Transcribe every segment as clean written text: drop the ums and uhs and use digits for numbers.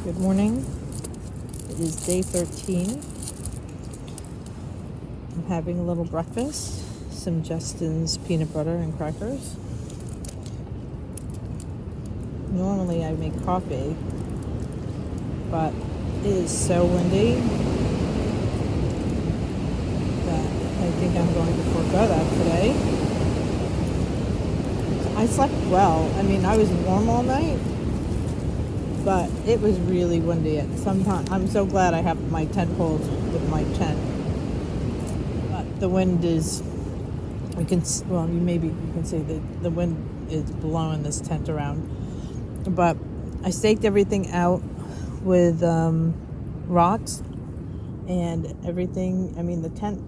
Good morning. It is day 13. I'm having a little breakfast, some Justin's peanut butter and crackers. Normally I make coffee, but it is so windy that I think I'm going to forego that today. I slept well. I was warm all night, but it was really windy at some time. I'm so glad I have my tent poles with my tent. But the wind is, you can say that the wind is blowing this tent around. But I staked everything out with rocks and everything. The tent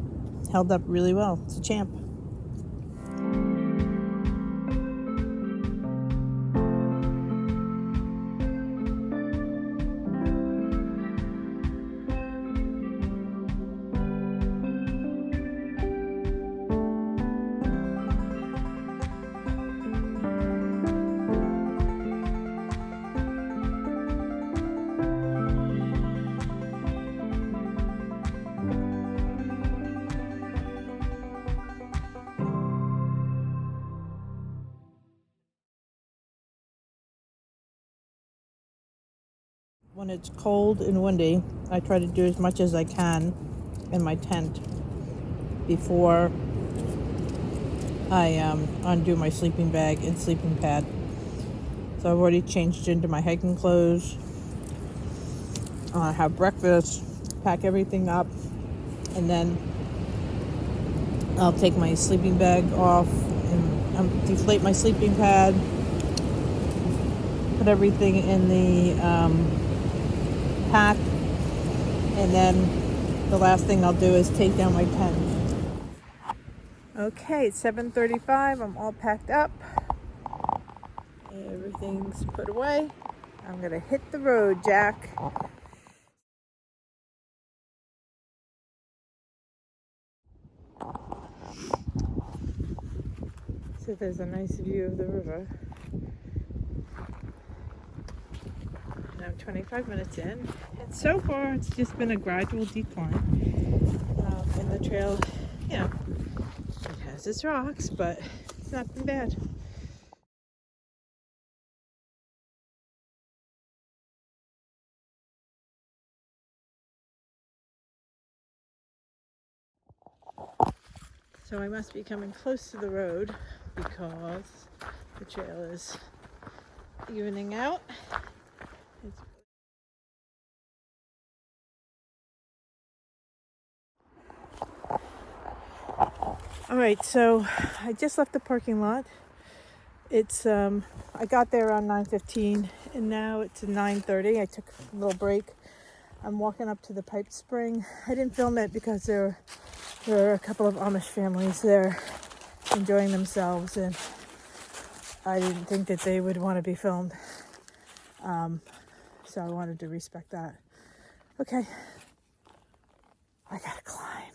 held up really well. It's a champ. When it's cold and windy, I try to do as much as I can in my tent before I undo my sleeping bag and sleeping pad. So I've already changed into my hiking clothes, have breakfast, pack everything up, and then I'll take my sleeping bag off and deflate my sleeping pad, put everything in the pack, and then the last thing I'll do is take down my tent. Okay, it's 7:35. I'm all packed up. Everything's put away. I'm gonna hit the road, Jack. So there's a nice view of the river. And I'm 25 minutes in, and so far it's just been a gradual decline. And the trail, it has its rocks, but it's not been bad. So I must be coming close to the road because the trail is evening out. All right, so I just left the parking lot. It's I got there around 9:15, and now it's 9:30. I took a little break. I'm walking up to the pipe spring. I didn't film it because there were a couple of Amish families there enjoying themselves, and I didn't think that they would want to be filmed. So I wanted to respect that. Okay, I gotta climb.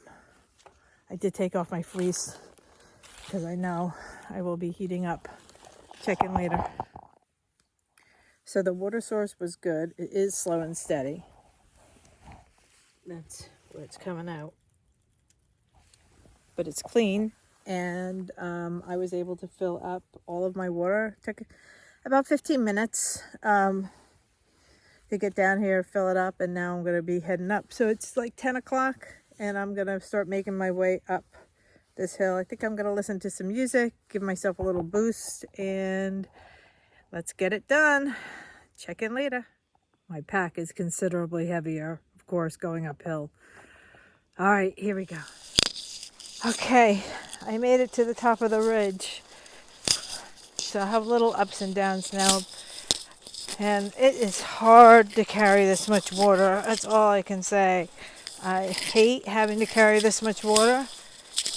I did take off my fleece because I know I will be heating up. Check in later. So the water source was good. It is slow and steady. That's where it's coming out. But it's clean, and I was able to fill up all of my water. It took about 15 minutes to get down here, fill it up, and now I'm going to be heading up. So it's like 10 o'clock, and I'm going to start making my way up this hill. I think I'm going to listen to some music, give myself a little boost, and let's get it done. Check in later. My pack is considerably heavier, of course, going uphill. All right, here we go. Okay, I made it to the top of the ridge. So I have little ups and downs now. And it is hard to carry this much water. That's all I can say. I hate having to carry this much water,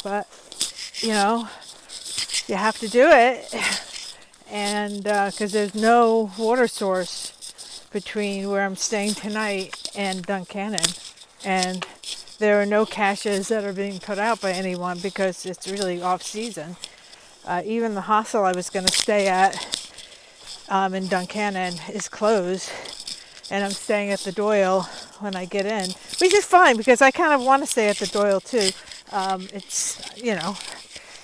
but you have to do it. And because there's no water source between where I'm staying tonight and Duncannon. And there are no caches that are being put out by anyone because it's really off season. Even the hostel I was going to stay at in Duncannon is closed and I'm staying at the Doyle when I get in, which is fine because I kind of want to stay at the Doyle too. It's, you know,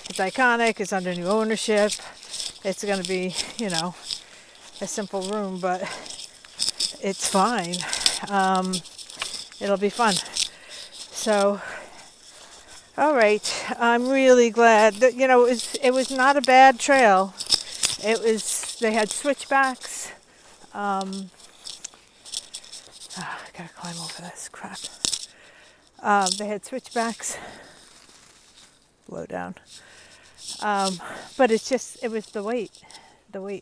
it's iconic, it's under new ownership, it's going to be, you know, a simple room, but it's fine. It'll be fun. So, all right, I'm really glad that, you know, it was not a bad trail. They had switchbacks. I gotta climb over this crap. They had switchbacks. Blow down. But it was the weight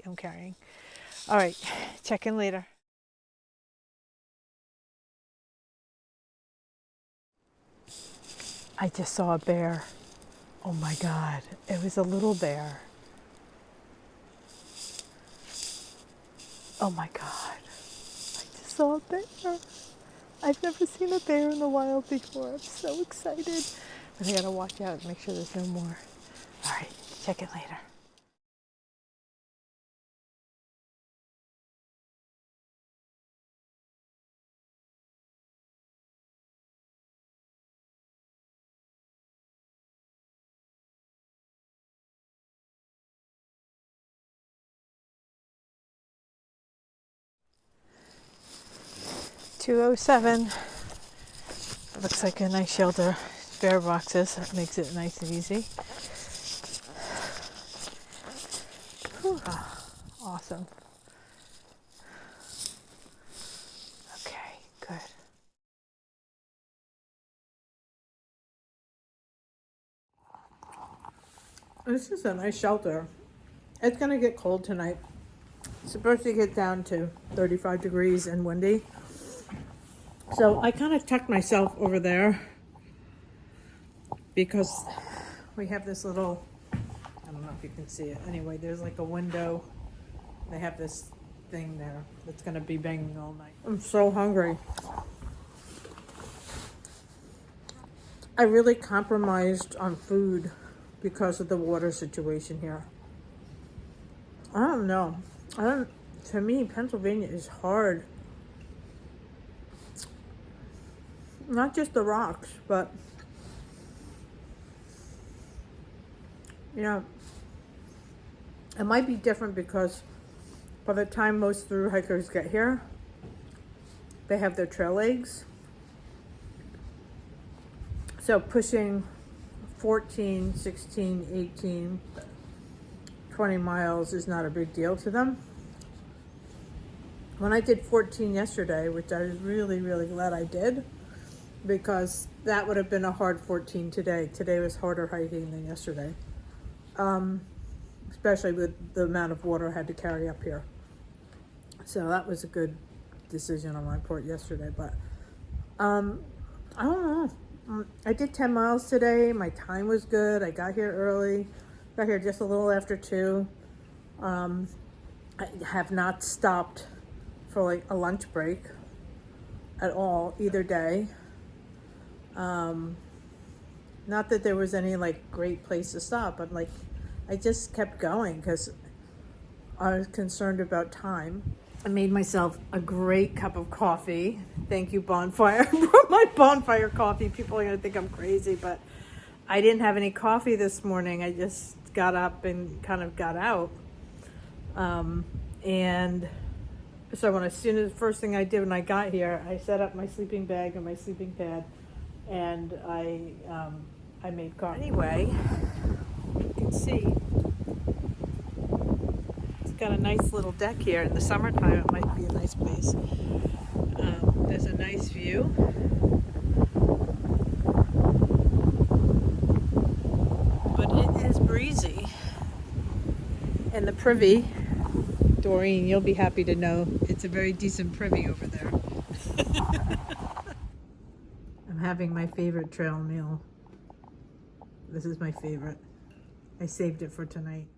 I'm carrying. All right, check in later. I just saw a bear. Oh my God, it was a little bear. Oh my God, I just saw a bear. I've never seen a bear in the wild before. I'm so excited. But I gotta watch out and make sure there's no more. All right, check it later. $207. Looks like a nice shelter. Bear boxes. That makes it nice and easy. Whew. Awesome. Okay, good. This is a nice shelter. It's gonna get cold tonight. It's supposed to get down to 35 degrees and windy. So I kind of tucked myself over there because we have this little, I don't know if you can see it. Anyway, there's like a window. They have this thing there that's gonna be banging all night. I'm so hungry. I really compromised on food because of the water situation here. I don't know. To me, Pennsylvania is hard. Not just the rocks, but, you know, it might be different because by the time most through hikers get here, they have their trail legs. So pushing 14, 16, 18, 20 miles is not a big deal to them. When I did 14 yesterday, which I was really, really glad I did, because that would have been a hard 14 today. Today was harder hiking than yesterday, especially with the amount of water I had to carry up here. So that was a good decision on my part yesterday, but I don't know. I did 10 miles today. My time was good. I got here early. Got here just a little after 2. I have not stopped for like a lunch break at all either day. Not that there was any like great place to stop, but like I just kept going because I was concerned about time. I made myself a great cup of coffee. Thank you, Bonfire, for my Bonfire coffee. People are gonna think I'm crazy, but I didn't have any coffee this morning. I just got up and kind of got out. And so first thing I did when I got here, I set up my sleeping bag and my sleeping pad, and I made coffee. Anyway, you can see it's got a nice little deck here. In the summertime, it might be a nice place. There's a nice view. But it is breezy. And the privy, Doreen, you'll be happy to know, it's a very decent privy over there. I'm having my favorite trail meal. This is my favorite. I saved it for tonight.